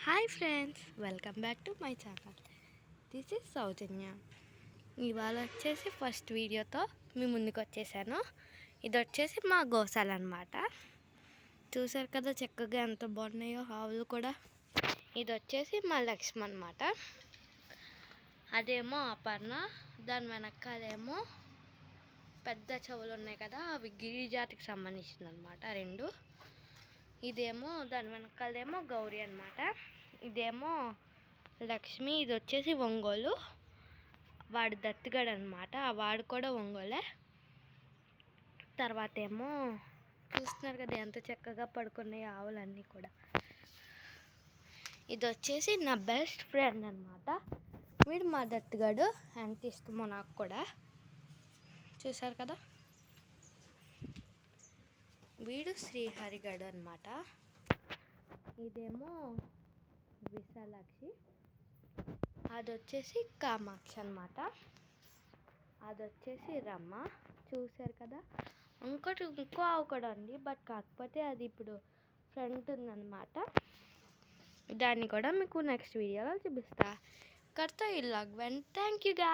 Hi friends, welcome back to my channel. This is Soujanya. ఇవాళ వచ్చేసి first వీడియోతో మీ ముందుకు వచ్చేసాను. ఇది వచ్చేసి మా గోశాల అనమాట. చూసారు కదా చక్కగా ఎంత బాగున్నాయో ఆవులు కూడా. ఇది వచ్చేసి మా లక్ష్మి అనమాట. అదేమో అపర్ణ. దాని వెనకాలేమో పెద్ద చెవులు ఉన్నాయి కదా, అవి గిరిజాతికి సంబంధించింది అనమాట రెండు. ఇదేమో దాని వెనకాలేమో గౌరీ అనమాట. ఇదేమో లక్ష్మి. ఇది వచ్చేసి ఒంగోలు. వాడు దత్తుగాడు అనమాట. వాడు కూడా ఒంగోలే. తర్వాత ఏమో చూస్తున్నారు కదా ఎంత చక్కగా పడుకున్నాయి ఆవులన్నీ కూడా. ఇది వచ్చేసి నా బెస్ట్ ఫ్రెండ్ అనమాట. వీడు మా దత్తుగాడు. ఎంత ఇష్టమో నాకు కూడా. చూసారు కదా, వీడు శ్రీహరిగాడు అనమాట. ఇదేమో విశాలాక్షి. అది వచ్చేసి కామాక్షి అనమాట. అది వచ్చేసి రమ్మ. చూసారు కదా, ఇంకో ఆవు కూడా ఉంది, బట్ కాకపోతే అది ఇప్పుడు ఫ్రంట్ ఉందన్నమాట. దాన్ని కూడా మీకు నెక్స్ట్ వీడియోలో చూపిస్తా. కర్తా ఇల్లాగ్ వెన్. Thank you guy.